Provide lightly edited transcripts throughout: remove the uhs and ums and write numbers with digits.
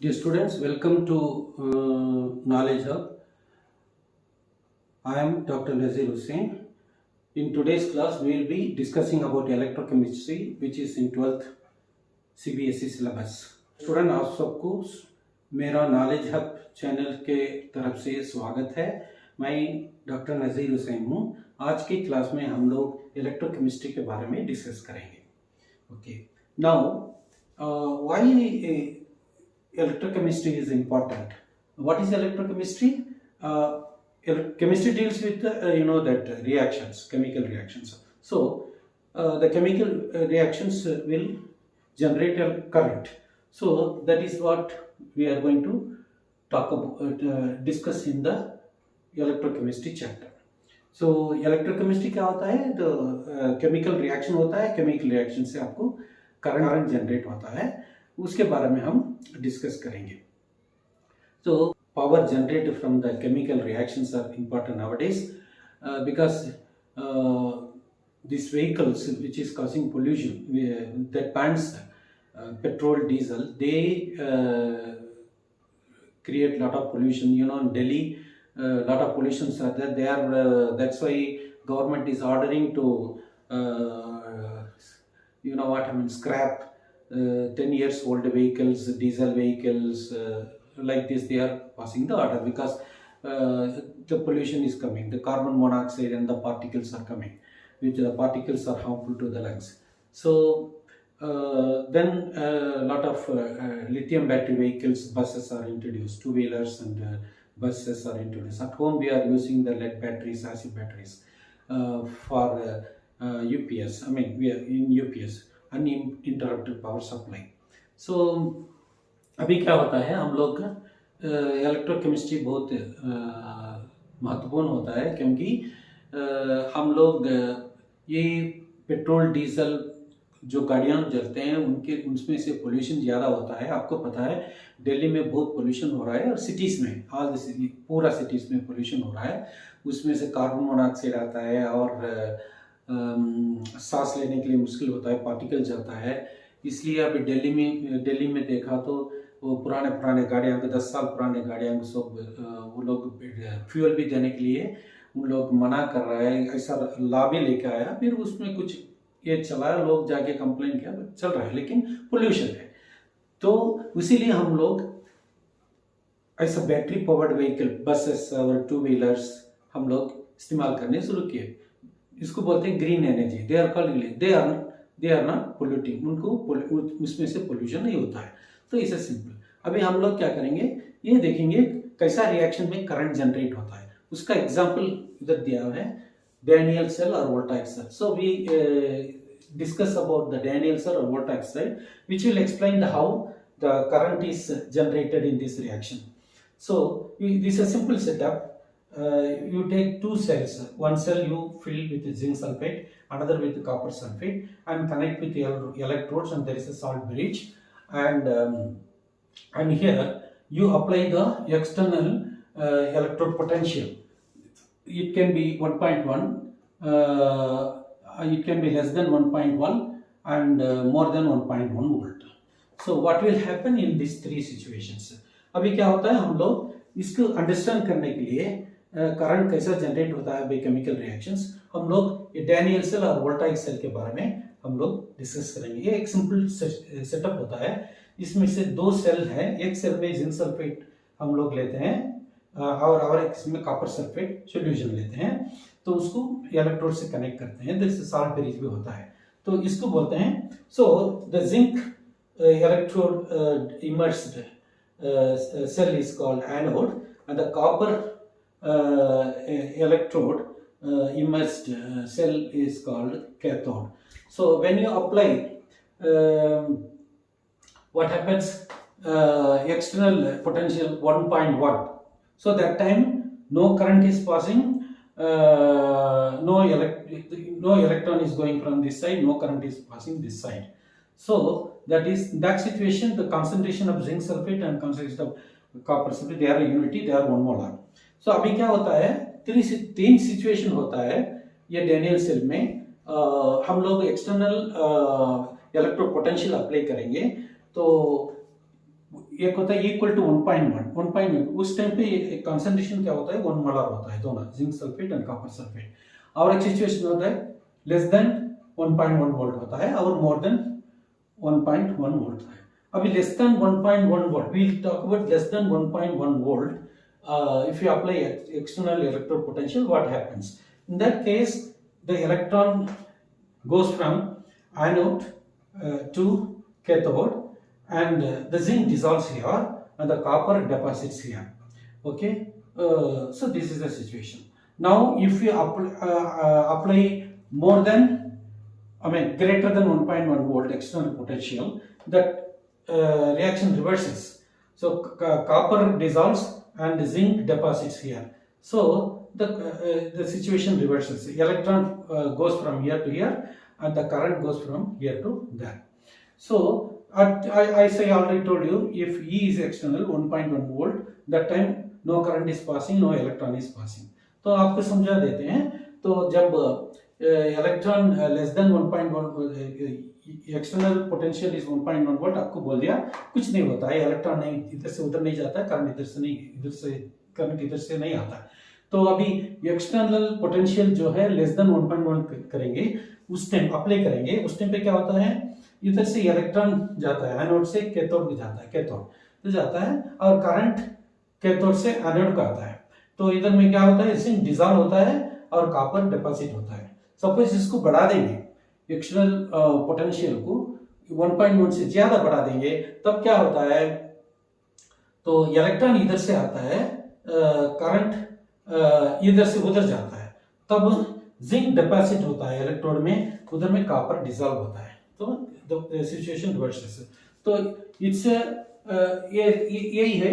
Dear students, welcome to Knowledge Hub. I am Dr. Nazir Hussain. In today's class, we will be discussing about electrochemistry, which is in 12th CBSE syllabus. Student आप सबको मेरा knowledge hub channel के तरफ से स्वागत है। मैं doctor नज़ीर हुसैन हूँ। आज की क्लास में हम लोग इलेक्ट्रोकेमिस्ट्री के बारे में डिस्कस करेंगे। Okay, now why electrochemistry is important. What is electrochemistry? Chemistry deals with that reactions, chemical reactions. So the chemical reactions will generate a current. So that is what we are going to talk about, discuss in the electrochemistry chapter. So electrochemistry क्या होता है? तो chemical reaction होता है, chemical reaction से आपको current generate होता है, उसके बारे में हम डिस्कस करेंगे। So power generated from the chemical reactions are important nowadays because these vehicles which is causing pollution that burns petrol, diesel, they create lot of pollution. In Delhi, lot of pollutions are there. They are that's why government is ordering to scrap 10 years old vehicles, diesel vehicles, like this. They are passing the order because the pollution is coming, the carbon monoxide and the particles are coming, which the particles are harmful to the lungs. So then a lot of lithium battery vehicles, buses are introduced, two-wheelers and buses are introduced. At home we are using the lead batteries, acid batteries for UPS. We are in UPS, uninterrupted power supply. So अभी क्या होता है, हम लोग electrochemistry बहुत महत्वपूर्ण होता है क्योंकि हम लोग ये पेट्रोल डीजल जो गाड़ियाँ जलते हैं उसमें से पोल्यूशन ज़्यादा होता है। आपको पता है दिल्ली में बहुत पोल्यूशन हो रहा है और सिटीज़ में पूरा सिटीज़ में पोल्यूशन हो रहा है। उसमें से कार्बन मोनोऑक्साइड आता है और सांस लेने के लिए मुश्किल होता है, पार्टिकल जाता है। इसलिए अभी दिल्ली में देखा तो वो पुराने गाड़ियाँ, 10 साल पुराने गाड़ियाँ को सब वो लोग फ्यूल भी देने के लिए उन लोग मना कर रहा है। ऐसा लॉ भी लेके आया, फिर उसमें कुछ ये चला, लोग जाके कंप्लेन किया, चल रहा है, लेकिन पोल्यूशन है। तो इसीलिए हम लोग ऐसा बैटरी पावर्ड व्हीकल, बसेस और टू व्हीलर्स हम लोग इस्तेमाल करने शुरू किए। इसको बोलते हैं green energy. They are called, they are not polluting, उनको उसमें से पोल्यूशन नहीं होता है। तो इसे सिंपल अभी हम लोग क्या करेंगे, ये देखेंगे कैसा रिएक्शन में करंट जनरेट होता है। उसका एग्जांपल इधर दिया है, डैनियल सेल और voltaic cell. So we discuss about the Daniell cell और voltaic cell which will explain how the current is generated in this reaction. So this is a simple setup. You take two cells. One cell you fill with zinc sulfate, another with copper sulfate, and connect with the electrodes, and there is a salt bridge. And here you apply the external electrode potential. It can be 1.1, it can be less than 1.1 and more than 1.1 volt. So what will happen in these three situations? अभी क्या होता है, हम लोग इसको understand करने के लिए करंट कैसा जनरेट होता है बाय केमिकल रिएक्शंस, हम लोग ये डैनियल सेल और वोल्टाइक सेल के बारे में हम लोग डिस्कस करेंगे। ये एक सिंपल सेटअप होता है। इसमें से दो सेल है, एक सेल में जिंक सल्फेट हम लोग लेते हैं और एक इसमें कॉपर सल्फेट सॉल्यूशन लेते हैं, तो उसको इलेक्ट्रोड से कनेक्ट करते हैं। जैसे साल्ट ब्रिज भी होता है, तो इसको बोलते हैं। So the zinc electrode immersed cell is called anode, and the copper electrode immersed cell is called cathode. So when you apply, what happens, external potential 1.1, so that time no current is passing, no electron is going from this side, no current is passing this side. So that situation, the concentration of zinc sulfate and concentration of copper sulfate, they are unity, they are 1 molar. So अभी क्या होता है, तीन situation होता है ये Daniel cell में। हम लोग एक्सटर्नल इलेक्ट्रो पोटेंशियल अप्लाई करेंगे, तो एक होता है इक्वल टू 1.1 उस टाइम पे कंसंट्रेशन क्या होता है 1 मोलर होता है दोनों zinc sulphate and copper sulphate. और एक सिचुएशन होता है लेस देन 1.1 वोल्ट होता है और मोर देन 1.1 वोल्ट है। अभी less than 1.1 volt V will talk about less than 1.1 volt if you apply external electrode potential what happens in that case the electron goes from anode to cathode and the zinc dissolves here and the copper deposits here. Okay, so this is the situation. Now if you apply more than greater than 1.1 volt external potential, that reaction reverses. So copper dissolves and zinc deposits here. So the situation reverses. The electron goes from here to here and the current goes from here to there. So as I already told you, if E is external 1.1 volt, that time no current is passing, no electron is passing. तो आपको समझा देते हैं। तो जब electron less than 1.1 external potential is 1.1 volt, आपको बोल दिया कुछ नहीं होता है, इलेक्ट्रॉन नहीं इधर से उधर नहीं जाता है, करंट इधर से नहीं करंट इधर से नहीं आता। तो अभी एक्सटर्नल पोटेंशियल जो है लेस देन 1.1 करेंगे, उस टाइम अप्लाई करेंगे, उस टाइम पे क्या होता है इधर से इलेक्ट्रॉन जाता है एनोड से कैथोड में जाता है, कैथोड तो जाता है और करंट कैथोड से एनोड का आता है। तो इधर में क्या होता है जिंक डिसॉल्व होता है और कॉपर डिपॉजिट होता है। सपोज इसको बढ़ा देंगे एक्सटर्नल पोटेंशियल को 1.1 से ज्यादा बढ़ा देंगे तब क्या होता है, तो इलेक्ट्रॉन इधर से आता है, करंट इधर से उधर जाता है, तब जिंक डिपॉजिट होता है इलेक्ट्रोड में, उधर में कॉपर डिसॉल्व होता है। तो सिचुएशन रिवर्सेस। तो इट्स यही है,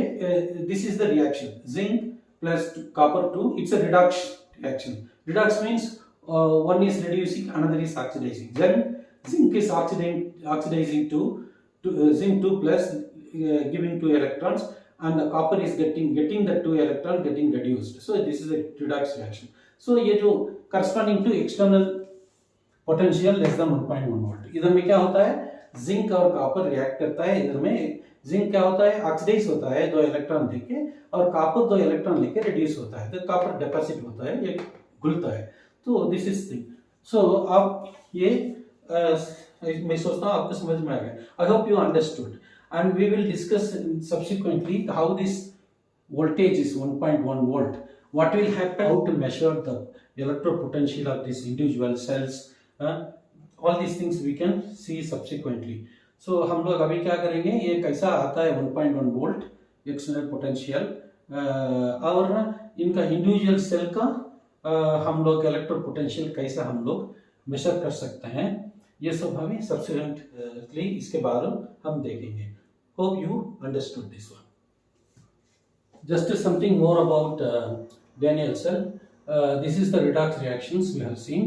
this is the reaction zinc plus copper two, it's a Redux reaction. Redux means one is reducing, another is oxidizing. Then zinc is oxidizing to zinc 2 plus giving 2 electrons, and the copper is getting the 2 electron getting reduced. So this is a redox reaction. So ये जो corresponding to external potential less than 1.1 volt, इधर में क्या होता है zinc और copper react करता है। इधर में जिंक क्या होता है ऑक्सीडाइज होता है 2 इलेक्ट्रॉन लेके, और कॉपर 2 इलेक्ट्रॉन लेके रिड्यूस होता है, तो कॉपर डिपॉजिट होता है, ये घुलता है। तो दिस इज थिंग। सो आप ये मैं सोचता हूँ आपको समझ में आ गया। I hope you understood and we will discuss subsequently how this voltage is 1.1 volt, what will happen, how to measure the electrode potential of these individual cells, all these things we can see subsequently. So हम लोग अभी क्या करेंगे, ये कैसा आता है 1.1 volt external potential, और इनका इंडिविजुअल सेल का हम लोग इलेक्ट्रोड पोटेंशियल कैसे हम लोग मेजर कर सकते हैं, ये सब हमें सब्सिक्वेंटली इसके बाद हम देखेंगे। Hope you understood this one. Just something more about Daniell cell. This is the redox reactions we have seen.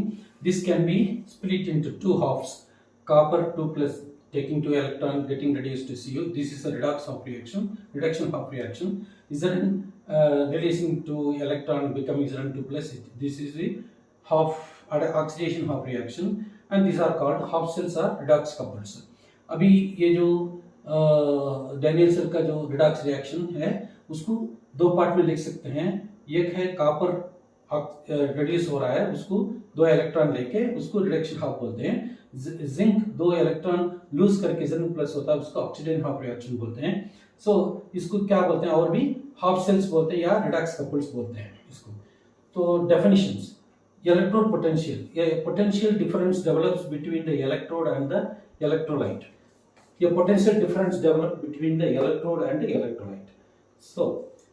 This can be split into two halves, copper 2 plus taking 2 electron getting reduced to Cu. This is a redox half reaction, reduction half reaction. Zn releasing 2 electron becoming Zn2 plus. This is the half oxidation half reaction, and these are called half cells or redox couples. अभी ये जो Daniell cell का जो redox reaction है उसको दो part में लिख सकते हैं। एक है कॉपर रिड्यूस हो रहा है, उसको 2 इलेक्ट्रॉन लेके उसको रिडक्शन हाफ बोलते हैं। जिंक 2 इलेक्ट्रॉन लूज करके Zn प्लस होता है, उसको ऑक्सीडेशन हाफ रिएक्शन बोलते हैं। सो इसको क्या बोलते हैं, और भी हाफ सेल्स बोलते हैं या रिडक्स कपल्स बोलते हैं इसको। तो डेफिनेशंस, इलेक्ट्रोड पोटेंशियल, ये potential difference develops between the electrode and the electrolyte. ये potential difference develop between the electrode and the electrolyte. So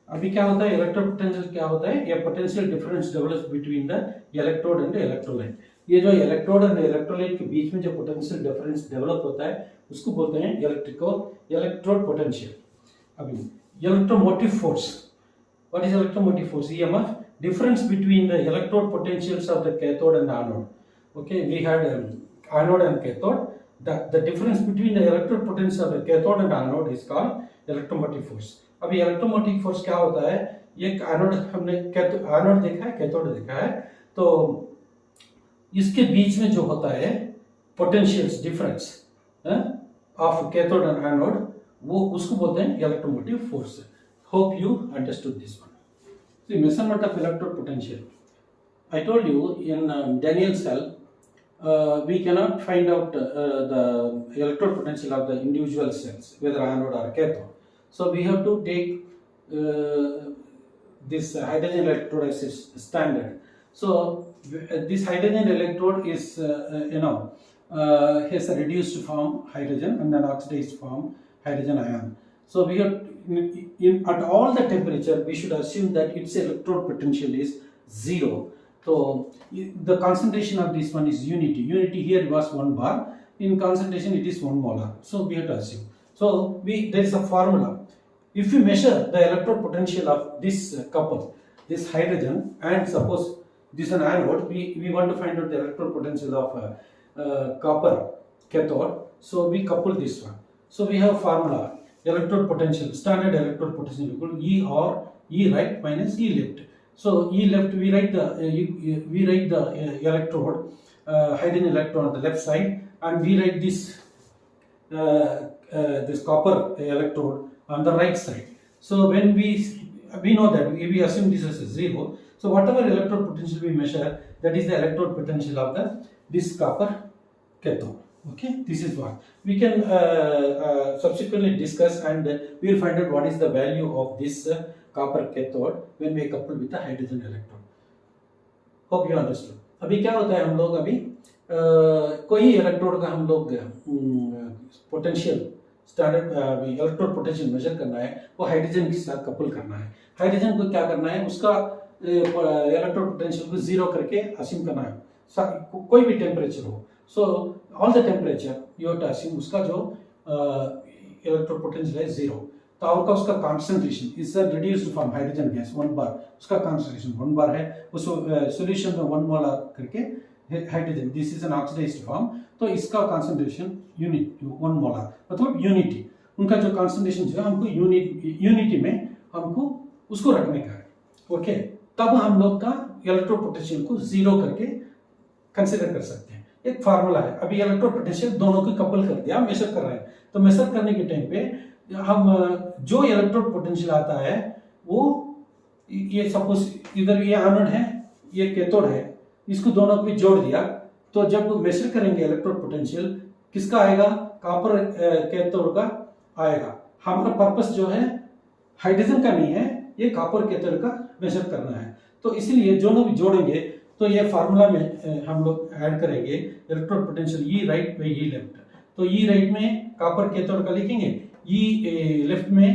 अभी क्या होता है, इलेक्ट्रोड पोटेंशियल क्या होता है, ये potential difference develops between the electrode and the electrolyte. ये जो इलेक्ट्रोड एंड इलेक्ट्रोलाइट के बीच में जो पोटेंशियल डिफरेंस डेवलप होता है उसको बोलते हैं इलेक्ट्रोड पोटेंशियल। अभी electromotive force, what is electromotive force, EMF, difference between the electrode potentials of the cathode and anode. Okay, we had anode and cathode. The difference between the electrode potential of the cathode and anode is called electromotive force. अभी electromotive force क्या होता है, एक anode हमने anode देखा है, cathode देखा है, तो इसके बीच में जो होता है potentials difference of cathode and anode, वो उसको बोलते हैं electromotive force. Hope you understood this one. The measurement of electrode potential. I told you in Daniell cell, we cannot find out the electrode potential of the individual cells, whether anode or cathode. So we have to take this hydrogen electrode as a standard. So this hydrogen electrode is, has a reduced form hydrogen and an oxidized form hydrogen ion. So we have at all the temperature we should assume that its electrode potential is 0. So the concentration of this one is unity. Unity here was 1 bar. In concentration it is 1 molar. So we have to assume. So there is a formula. If we measure the electrode potential of this couple, this hydrogen, and suppose this is an anode, we want to find out the electrode potential of copper cathode. So we couple this one. So we have formula. Electrode potential, standard electrode potential equal to E or E right minus E left. So E left, we write the electrode, hydrogen electron on the left side, and we write this copper electrode on the right side. So when we know that we assume this as a 0. So whatever electrode potential we measure, that is the electrode potential of this copper cathode. Okay, this is what we can subsequently discuss, and we will find out what is the value of this copper cathode when we couple with the hydrogen electrode. Hope you understood. अभी क्या होता है, हम लोग अभी कोई electrode का हम लोग potential standard electrode potential measure करना है, वो हाइड्रोजन के साथ कपल करना है. हाइड्रोजन को क्या करना है, उसका इलेक्ट्रोड पोटेंशियल को 0 करके असीम करना है, कोई भी टेम्परेचर हो. So all the temperature you have to assume उसका जो electrode potential है 0. तो आपका उसका concentration is a reduced from hydrogen gas 1 bar, उसका concentration 1 bar है. उस solution में 1 molar करके hydrogen, this is an oxidized form, तो इसका concentration unit 1 molar मतलब unity. उनका जो concentration जो है हमको unity में हमको उसको रखने का है. ओके, तब हम लोग का electrode potential को 0 करके कंसिडर कर सकते हैं. एक फार्मूला है. अभी इलेक्ट्रोड पोटेंशियल दोनों को कपल कर दिया, मेजर कर रहे हैं. तो मेजर करने के टाइम पे हम जो इलेक्ट्रोड पोटेंशियल आता है वो ये सपोज इधर ये एनोड है, ये कैथोड है, इसको दोनों को भी जोड़ दिया. तो जब मेजर करेंगे इलेक्ट्रोड पोटेंशियल किसका आएगा, कॉपर कैथोड का आएगा. हमारा पर्पस जो है हाइड्रोजन का नहीं है, ये कॉपर कैथोड का मेजर करना है. तो इसलिए दोनों भी जोड़ेंगे तो ये फार्मूला में हम लोग ऐड करेंगे electrode potential E right by E left. तो ई राइट में कॉपर कैथोड का लिखेंगे, ई लेफ्ट में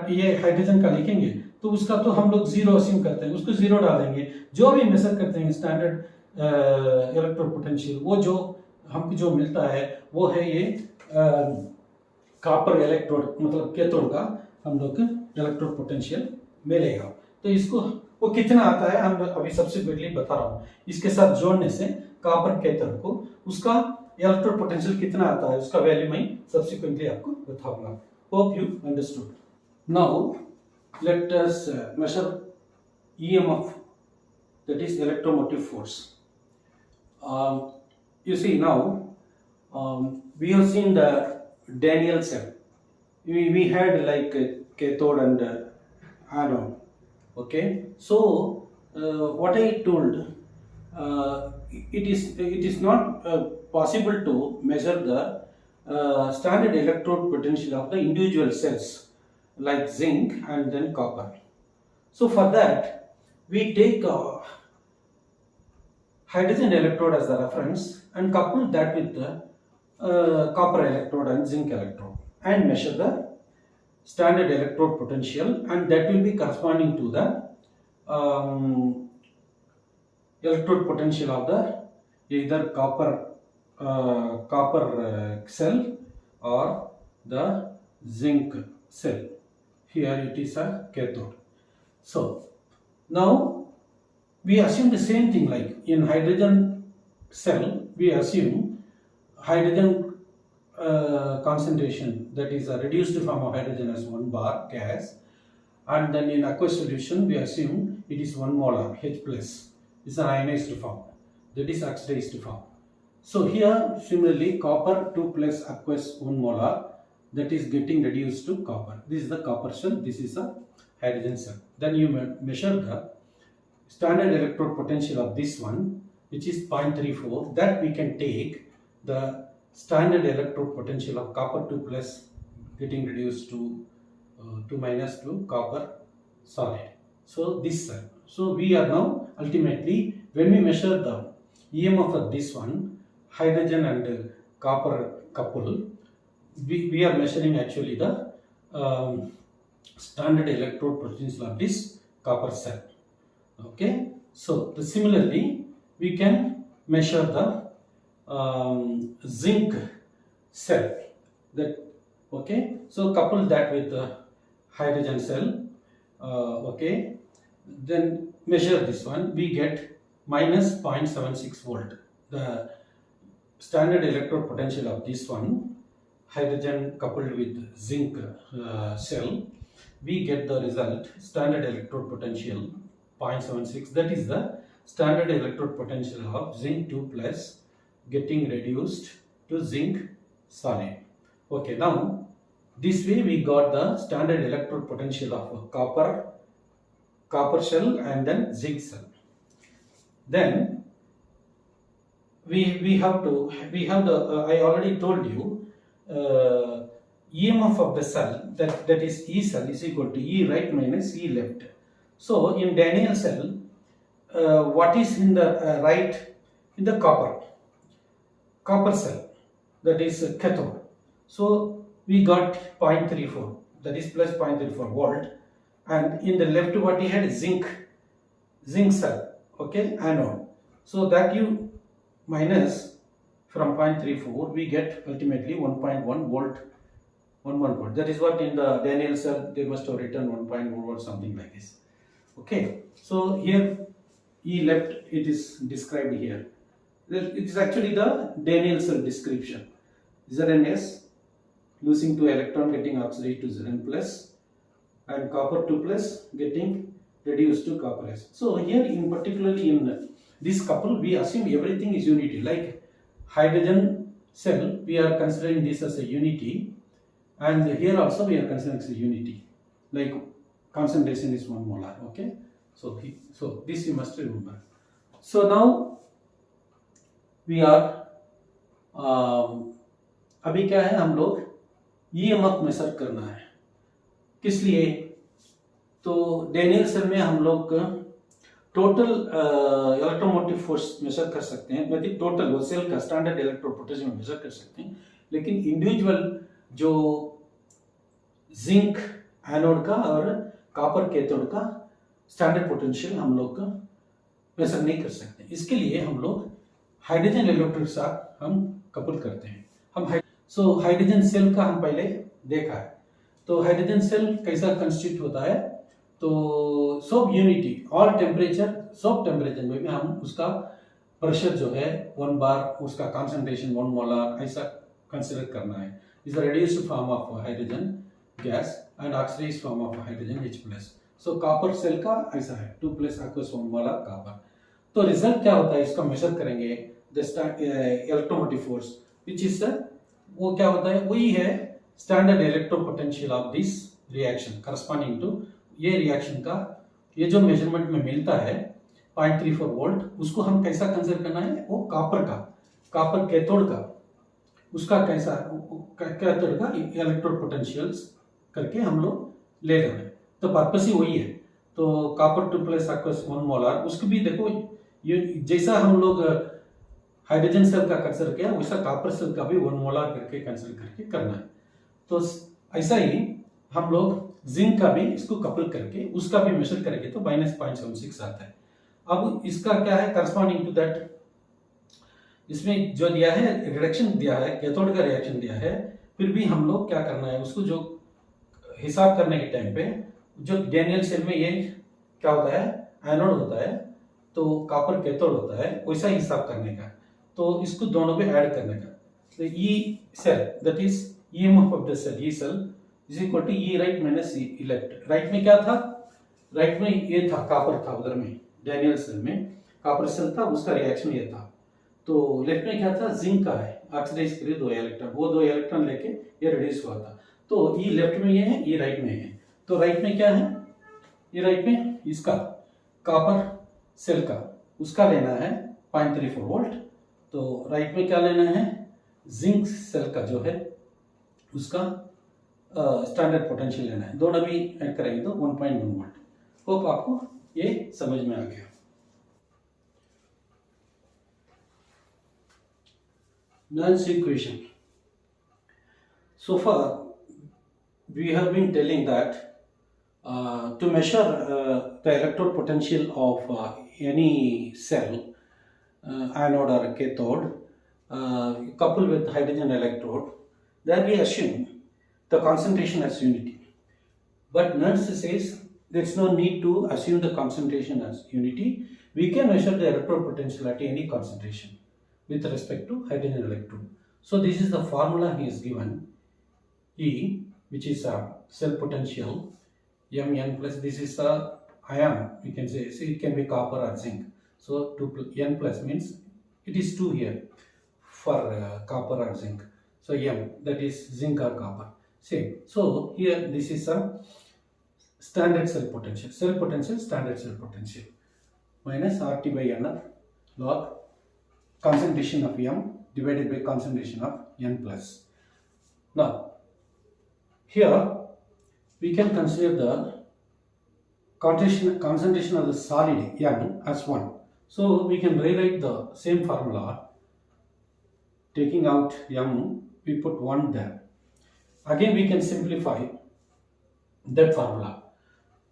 ये हाइड्रोजन का लिखेंगे. तो उसका तो हम लोग 0 असीम करते हैं, उसको 0 डालेंगे. जो भी मेजर करते हैं स्टैंडर्ड इलेक्ट्रोड पोटेंशियल, वो जो हमको जो मिलता है वो है ये कॉपर इलेक्ट्रोड मतलब कैथोड का हम लोग इलेक्ट्रोड पोटेंशियल मिलेगा. तो इसको वो कितना आता है हम अभी सब्सिक्वेंटली बता रहा हूँ. इसके साथ जोड़ने से कॉपर कैथोड को उसका इलेक्ट्रोड पोटेंशियल कितना आता है उसका वैल्यू मैं सब्सिक्वेंटली आपको बताऊंगा. Hope you understood. Now let us measure EMF, that is electromotive force. You see now we have seen the Daniell cell. We had like cathode and anode. Okay, so what I told, it is not possible to measure the standard electrode potential of the individual cells like zinc and then copper. So for that we take hydrogen electrode as the reference and couple that with the copper electrode and zinc electrode and measure the standard electrode potential, and that will be corresponding to the electrode potential of the either copper cell or the zinc cell. Here it is a cathode. So now we assume the same thing, like in hydrogen cell we assume hydrogen concentration, that is a reduced form of hydrogen as 1 bar gas, and then in aqueous solution we assume it is 1 molar H plus is an ionized form, that is oxidized form. So here similarly copper 2 plus aqueous 1 molar that is getting reduced to copper. This is the copper cell, this is a hydrogen cell. Then you measure the standard electrode potential of this one, which is 0.34. That we can take the standard electrode potential of copper 2 plus getting reduced to 2 minus to copper solid. So this cell. So we are now ultimately, when we measure the EMF of this one, hydrogen and copper couple, we are measuring actually the standard electrode potential of this copper cell. Okay, so similarly we can measure the zinc cell. That okay, so couple that with the hydrogen cell. Okay, then measure this one, we get minus 0.76 volt. The standard electrode potential of this one, hydrogen coupled with zinc cell, we get the result standard electrode potential 0.76. That is the standard electrode potential of zinc 2 plus getting reduced to zinc solid. Okay, now this way we got the standard electrode potential of copper cell and then zinc cell. Then we have the I already told you EMF of the cell, that is E cell is equal to E right minus E left. So in Daniell cell, what is in the right? In the copper cell, that is cathode. So we got 0.34, that is plus 0.34 volt, and in the left what we had zinc cell, okay, anode. So that you minus from 0.34, we get ultimately 1.1 volt, 1 volt. That is what in the Daniell cell they must have written 1.1 volt, something like this. Okay, so here E left, it is described here. It is actually the Daniell cell description. Zns losing 2 electron, getting oxidized to Zn plus, and copper 2 plus getting reduced to copper S. So here in particularly in this couple, we assume everything is unity. Like hydrogen cell, we are considering this as a unity, and here also we are considering as a unity. Like concentration is 1 molar. Okay, so this you must remember. So now we are अभी क्या है, हम लोग EMF major करना है. किस लिए? तो डेनियल सेल में हम लोग टोटल इलेक्ट्रोमोटिव फोर्स मेजर कर सकते हैं, मतलब टोटल वो सेल का स्टैंडर्ड इलेक्ट्रोड पोटेंशियल मेजर कर सकते हैं, लेकिन इंडिविजुअल जो जिंक एनोड का और कॉपर कैथोड का स्टैंडर्ड पोटेंशियल हम लोग मेजर नहीं कर सकते. इसके लिए हम लोग हाइड्रोजन इलेक्ट्रोड के साथ हम कपल करते हैं. सो हाइड्रोजन सेल का हम पहले देखा है. तो हाइड्रोजन सेल कैसा कंस्टिट्यूट होता है? तो सब यूनिटी ऑल टेम्परेचर, सब टेम्परेचर में भी हम उसका प्रेशर जो है 1 बार, उसका कंसंट्रेशन 1 मोलर ऐसा कंसीडर करना है. Is a reduced form of hydrogen gas and oxidized form of hydrogen H+. So copper cell का ऐसा है 2 प्लस aqueous 1 मोलर कॉपर. तो रिजल्ट क्या होता है, इसका मेजर करेंगे the electromotive force which is वो क्या होता है, वही है standard electro potential of this reaction corresponding to ये रिएक्शन का ये जो मेजरमेंट में मिलता है 0.34 वोल्ट, उसको हम कैसा कंसीडर करना है, वो कॉपर कैथोड का उसका कैसा कैथोड का इलेक्ट्रो पोटेंशियल्स करके हम लोग ले रहे हैं. तो पर्पस ही वही है. तो कॉपर 2 प्लस aqueous 1 मोलर, उसको भी देखो ये जैसा हम लोग हाइड्रोजन सेल का कंसीडर किया वैसा कॉपर सेल का भी 1 मोलर करके कंसीडर करके करना है. तो ऐसा ही हम लोग जिंक का भी इसको कपल करके उसका भी मेजर करेंगे तो माइनस 0.76 आता है. अब इसका क्या है करस्पॉन्डिंग टू दैट, इसमें जो दिया है रिडक्शन दिया है, कैथोड का रिएक्शन दिया है, फिर भी हम लोग क्या करना है, उसको जो हिसाब करने के टाइम पे जो डेनियल सेल में ये क्या होता है, एनोड होता है, तो कॉपर कैथोड होता है, वैसा हिसाब करने का. तो इसको दोनों पे ऐड करने का. तो E cell that is EMF of the cell, E cell is equal to E right minus E left. Right में क्या था, राइट में ये था कॉपर था, उधर में डेनियल सेल में कॉपर सेल था, उसका रिएक्शन ये था. तो लेफ्ट में क्या था, जिंक का है, ऑक्सीडाइज करिए 2 इलेक्ट्रॉन, वो 2 इलेक्ट्रॉन लेके ये रिड्यूस हुआ था। तो ये लेफ्ट में ये है, ये राइट में है। तो राइट में क्या है, ये राइट में इसका कॉपर सेल का उसका लेना है 0.34 वोल्ट। तो राइट में क्या लेना है, जिंक सेल का जो है उसका स्टैंडर्ड पोटेंशियल लेना है। दोनों भी ऐड करेंगे तो 1.1 वोल्ट। होप आपको ये समझ में आ गया। Nernst equation. So far, we have been telling that to measure the electrode potential of any cell, anode or cathode, coupled with hydrogen electrode, there we assume the concentration as unity. But Nernst says there is no need to assume the concentration as unity. We can measure the electrode potential at any concentration with respect to hydrogen electrode. So this is the formula he is given. E, which is a cell potential, Mn plus, this is a ion, we can say, so it can be copper or zinc. So 2 N plus means it is 2 here for copper or zinc. So M, that is zinc or copper. Same. So here this is a standard cell potential. Cell potential, standard cell potential. Minus RT by N log concentration of M divided by concentration of N plus. Now, here we can consider the concentration of the solid N as 1. So we can rewrite the same formula. Taking out M, we put 1 there. Again we can simplify that formula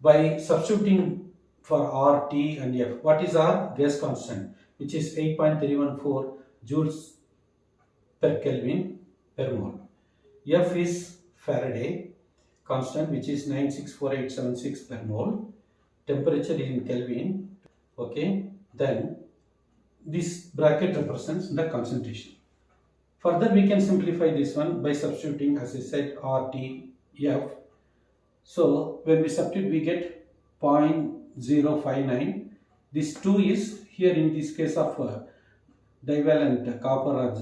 by substituting for R, T and F. What is R? Gas constant, which is 8.314 joules per Kelvin per mole. F is Faraday constant, which is 964876 per mole. Temperature is in Kelvin. Okay, then this bracket represents the concentration. Further, we can simplify this one by substituting, as I said, R, T, F. So when we substitute, we get 0.059. This 2 is here in this case of divalent copper or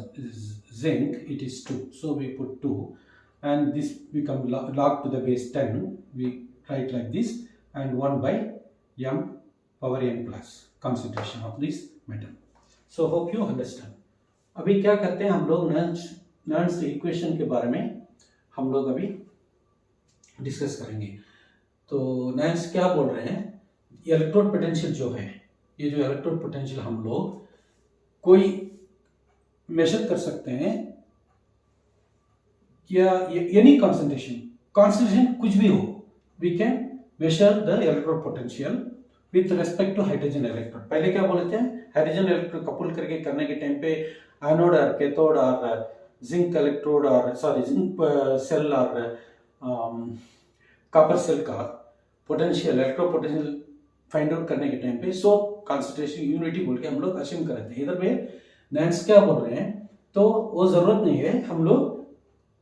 zinc, it is 2. So we put 2 and this become log to the base 10. We write like this, and 1 by M power n plus concentration of this metal. So hope you understand. अभी क्या करते हैं हम लोग, नर्न्स equation के बारे में हम लोग अभी डिस्कस करेंगे। तो नर्न्स क्या बोल रहे हैं, इलेक्ट्रोड पोटेंशियल जो है, ये जो इलेक्ट्रोड पोटेंशियल हम लोग कोई मेजर कर सकते हैं या एनी कंसंट्रेशन कुछ भी हो, we can measure the electrode potential with respect to hydrogen electrode. पहले क्या बोले थे, हाइड्रोजन इलेक्ट्रोड कपल करके करने के टाइम पे एनोड और कैथोड और जिंक इलेक्ट्रोड और जिंक सेल और कॉपर सेल का potential, electrode potential find out करने के टाइम पे सो कंसंट्रेशन यूनिटी बोल के हम लोग अज्यूम कर रहे थे। इधर में नर्न्स क्या बोल रहे हैं, तो वो जरूरत नहीं है, हम लोग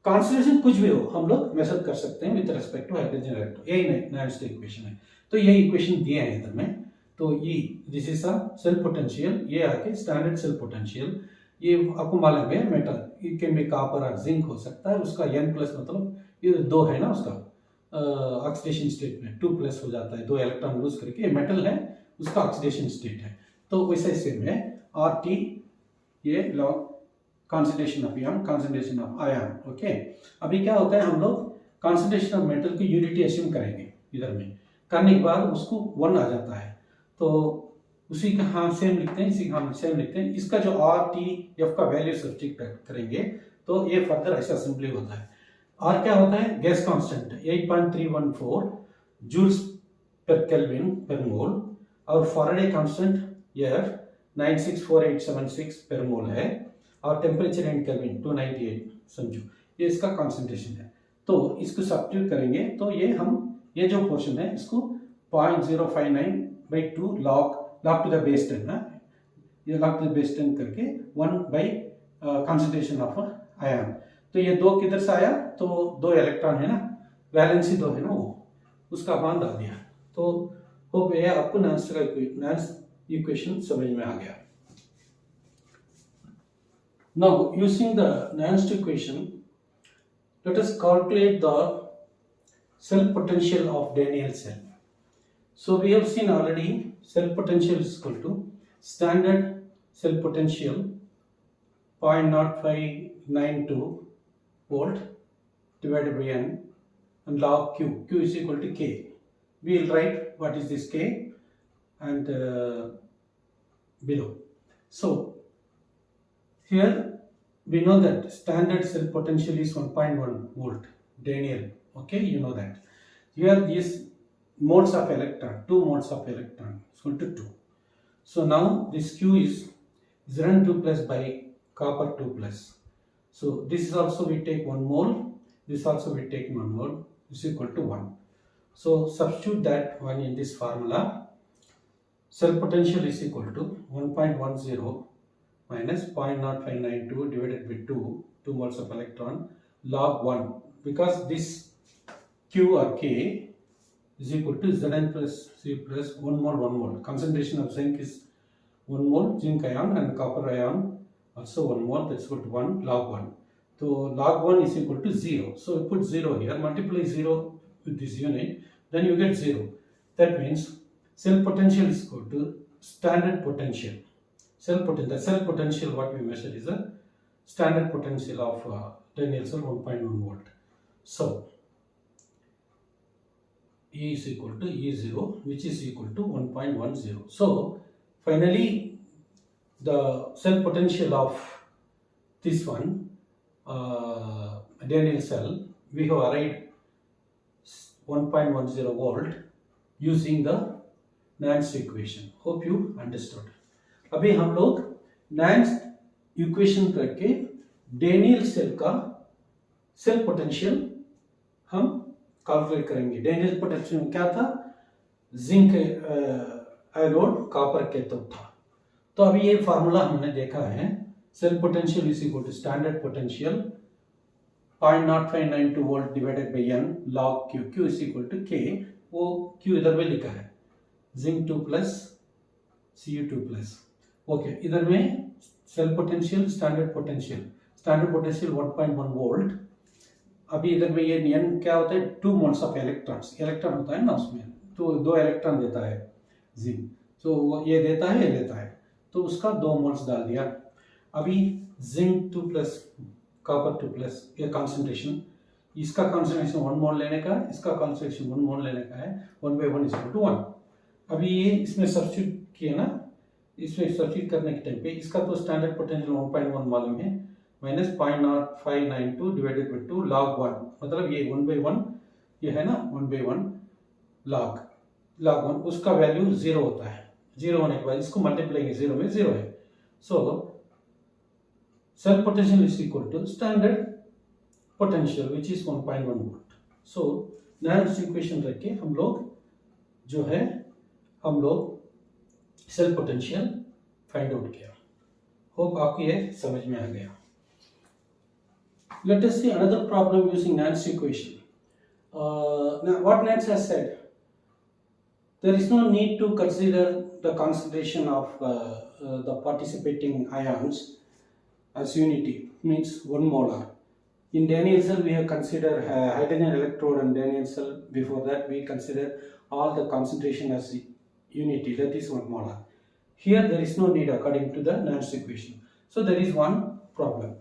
कंसंट्रेशन कुछ भी हो हम लोग मेजर कर सकते हैं with respect to hydrogen electrode. यही नर्न्स की इक्वेशन है। तो ये इक्वेशन दिए हैं इधर में। तो ये this is a cell potential, ये आके स्टैंडर्ड सेल पोटेंशियल, ये आपको मालूम है metal, it can be copper और जिंक हो सकता है, उसका n प्लस मतलब ये 2 है ना, उसका ऑक्सीडेशन स्टेट में 2 प्लस हो जाता है, 2 इलेक्ट्रॉन लूज करके, मेटल है उसका ऑक्सीडेशन स्टेट है। तो वैसे सेम है आर टी, ये log concentration of M, concentration of ion. Okay, अभी क्या होता है, हम लोग कंसंट्रेशन ऑफ मेटल की यूनिटी अज्यूम करेंगे, इधर में करने के बाद उसको 1 आ जाता है, तो उसी का हम सेम लिखते हैं, इसी का हम सेम लिखते हैं। इसका जो आर टी एफ का वैल्यू सब्स्टिट्यूट करेंगे तो ये फर्दर ऐसा सिंपली होता है। आर क्या होता है, gas constant 8.314 joules per kelvin per mole, और फैराडे कांस्टेंट एफ 964876 पर मोल है, और टेम्परेचर इन केल्विन 298 समझो, ये इसका कॉन्सेंट्रेशन है। तो इसको सब्स्टिट्यूट करेंगे तो ये जो पोर्शन है इसको 0.059/2 log to the base 10 ना, ये log to the base 10 करके 1 by concentration of आयन। तो ये 2 किधर से आया, तो 2 इलेक्ट्रॉन है ना, वैलेंसी 2 है ना, वो उसका मान डाल दिया। तो होप ये आपको नर्न्स इक्वेशन समझ में आ गया। Now, using the Nernst equation, let us calculate the cell potential of Daniell cell. So, we have seen already cell potential is equal to standard cell potential 0.0592 volt divided by n and log q. Q is equal to k. We will write what is this k and below. So, here we know that standard cell potential is 1.1 volt Daniell. Okay, you know that. Here these moles of electron, 2 moles of electron is equal to 2. So now this Q is Zn 2 plus by copper 2 plus. So this is also we take 1 mole, this also we take 1 mole, is equal to 1. So substitute that one in this formula. Cell potential is equal to 1.10 minus 0.0592 divided by 2 moles of electron log 1, because this Q or K is equal to Zn plus C plus 1 mole. Concentration of zinc is 1 mole, zinc ion, and copper ion also 1 mole, that's equal to 1 log 1. So log 1 is equal to 0. So we put 0 here, multiply 0 with this unit, then you get 0. That means cell potential is equal to standard potential. The cell potential what we measure is a standard potential of Daniell cell 1.1 volt. So E is equal to E0, which is equal to 1.10. So finally the cell potential of this one Daniell cell, we have arrived 1.10 volt using the Nernst equation. Hope you understood. अभी हम लोग Nernst equation करके Daniell cell का cell potential हम calculate करेंगे. Daniell potential क्या था? Zinc आयोड copper cathode था. तो अभी ये फार्मूला हमने देखा है. Cell potential is equal to standard potential 0.0592 volt divided by n log q. q is equal to k. वो q इधर में लिखा है, zinc 2 plus Cu2 plus. Okay, इधर में cell potential standard potential 1.1 volt. अभी इधर में ये n क्या होता है? 2 मोल्स ऑफ इलेक्ट्रॉन्स. इलेक्ट्रॉन होता है ना उसमें, तो 2 इलेक्ट्रॉन देता है जिंक. तो ये देता है, ये देता है, तो उसका 2 मोल्स डाल दिया. अभी जिंक 2 प्लस कॉपर 2 प्लस ये कॉन्सेंट्रेशन, इसका कॉन्सेंट्रेशन 1 मोल लेने का, इसका कॉन्सेंट्रेशन 1 मोल लेने का है. 1/1 इज इक्वल टू 1. अभी ये इसमें सब्स्टिट्यूट किया ना, इसमें सब्स्टिट्यूट करने के टाइम पे इसका तो स्टैंडर्ड पोटेंशियल 1.1 मालूम है, माइनस 0.0592 डिवाइडेड बाय 2 log 1, मतलब ये 1/1 ये है ना, 1/1 log 1, उसका वैल्यू 0 होता है. 0 होने के बाद इसको मल्टीप्लाई 0 में 0 है. सो cell potential is equal to standard potential which is 1.1 volt. So Nernst equation रख के हम लोग जो है हम लोग cell potential find out किया. Hope आपको ये समझ में आ गया. Let us see another problem using Nernst equation. Now what Nernst has said, there is no need to consider the concentration of the participating ions as unity, means 1 molar. In Daniell cell we have considered hydrogen electrode, and Daniell cell before that we consider all the concentration as unity, that is 1 molar. Here there is no need according to the Nernst equation. So there is one problem.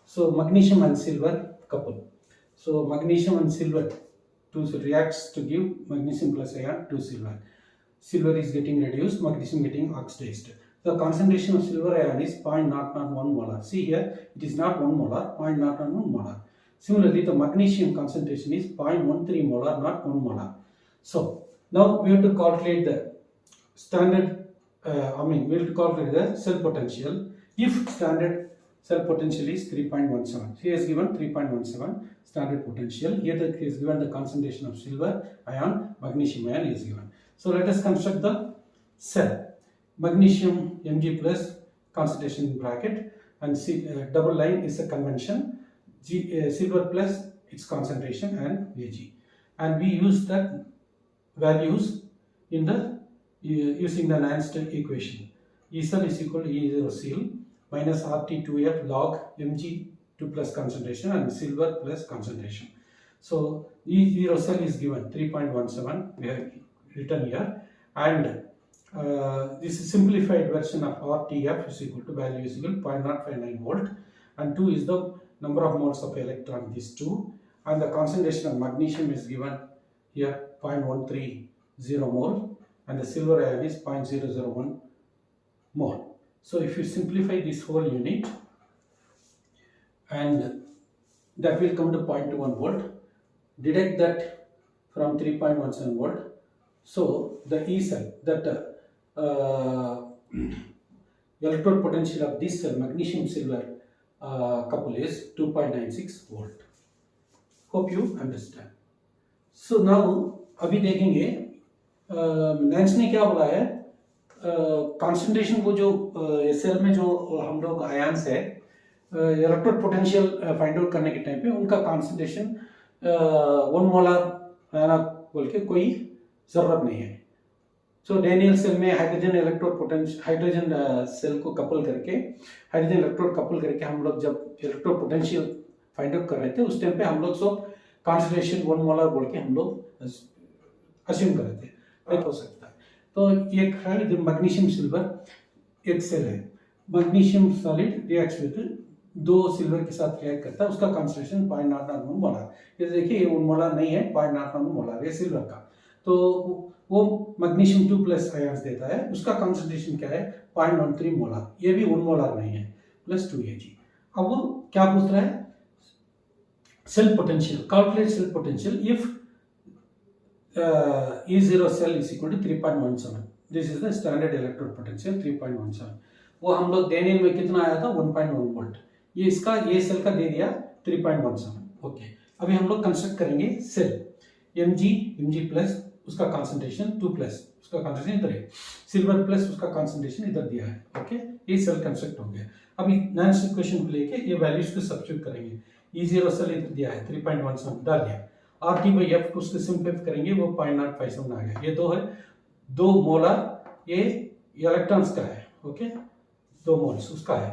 So magnesium and silver couple. So magnesium and silver reacts to give magnesium plus ion to silver. Silver is getting reduced, magnesium getting oxidized. The concentration of silver ion is 0.001 molar. See here, it is not 1 molar, 0.001 molar. Similarly, the magnesium concentration is 0.13 molar, not 1 molar. So now we have to calculate the standard, we have to calculate the cell potential. If standard cell potential is 3.17, here is given 3.17 standard potential. Here is given the concentration of silver ion, magnesium ion is given. So let us construct the cell. Magnesium Mg plus concentration in bracket, and double line is a convention. Silver plus its concentration and Ag, and we use that values in the using the Nernst equation. E cell is equal to E0 cell, minus RT2F log Mg2 plus concentration and silver plus concentration. So E0 cell is given 3.17, we have written here, and this is simplified version of RTF is equal to value is equal to 0.059 volt, and 2 is the number of moles of electron, this 2, and the concentration of magnesium is given here 0.130 mole, and the silver ion is 0.001 mole. So if you simplify this whole unit, and that will come to 0.21 volt, deduct that from 3.17 volt. So the E cell, that electrode potential of this cell, magnesium silver couple, is 2.96 volt. Hope you understand. So now अभी देखेंगे नैन्स ने क्या बोला है, concentration को जो cell में जो हम लोग आयंस है इलेक्ट्रोड पोटेंशियल फाइंड आउट करने के टाइम पे उनका कंसंट्रेशन 1 मोलर रहना बोल के कोई जरूरत नहीं है. सो डैनियल सेल में hydrogen electrode potential, hydrogen cell को कपल करके, हाइड्रोजन इलेक्ट्रोड कपल करके हम लोग जब इलेक्ट्रोड पोटेंशियल फाइंड आउट कर रहे थे उस टाइम पे हम लोग सब कंसंट्रेशन 1 मोलर बोल के हम लोग अज्यूम कर रहे थे. हो सकता है. तो एक है मैग्नीशियम सिल्वर एक सेल है, magnesium solid reacts with 2 silver के साथ रिएक्ट करता है, उसका कंसंट्रेशन 0.001 मोलर. ये देखिए ये 1 मोलर नहीं है, 0.001 मोलर है सिल्वर का. तो वो मैग्नीशियम 2 प्लस आयंस देता है, उसका कंसंट्रेशन क्या है 0.13 मोलर, ये भी 1 मोलर नहीं है, प्लस 2 Ag. अब वो क्या पूछ रहा है, cell potential, calculate cell potential if E0 cell is equal to 3.17. This is the standard electrode potential 3.17. वो हम लोग डैनियल में कितना आया था 1.1 वोल्ट, ये इसका ये सेल का दे दिया 3.17. ओके, अभी हम लोग कंस्ट्रक्ट करेंगे सेल Mg प्लस उसका कंसंट्रेशन 2 प्लस उसका कंसंट्रेशन इधर है, सिल्वर प्लस उसका कंसंट्रेशन इधर दिया है. ओके, ये सेल कंस्ट्रक्ट हो गया. अभी नैन्स इक्वेशन को लेके ये वैल्यूज को सब्स्टिट्यूट करेंगे. E0 सेल इधर दिया है 3.17 डाल दिया, RT/F को उसको सिंप्लीफाई करेंगे वो 0.057 आ गया. ये 2 है, 2 मोलर ये इलेक्ट्रॉन्स का है. ओके, 2 मोल्स उसका है.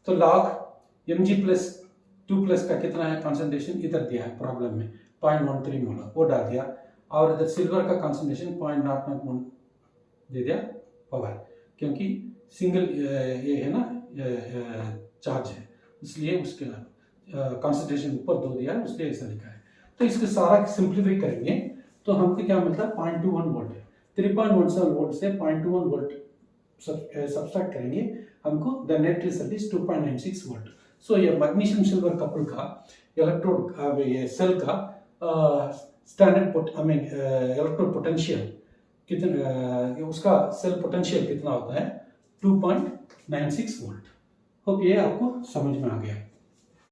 तो लॉग Mg प्लस 2 प्लस का कितना है कंसंट्रेशन इधर दिया है प्रॉब्लम में 0.13 मोलर, वो डाल दिया. और इधर सिल्वर का कंसंट्रेशन 0.001 दे दिया पावर, क्योंकि सिंगल ये है ना चार्ज है इसलिए उसके कंसंट्रेशन ऊपर 2 दिया है, उसलिए ऐसा लिखा है. तो इसको सारा सिंप्लीफाई करेंगे तो हमको क्या मिलता है 0.21 वोल्ट है. 3.17 वोल्ट से 0.21 वोल्ट सब्सट्रैक्ट करेंगे, हमको the net result is 2.96 volt. So ये मैग्नीशियम सिल्वर कपल का इलेक्ट्रोड का ये सेल का स्टैंडर्ड इलेक्ट्रोड पोटेंशियल कितना, उसका सेल पोटेंशियल कितना होता है 2.96 वोल्ट. होप ये आपको समझ में आ गया.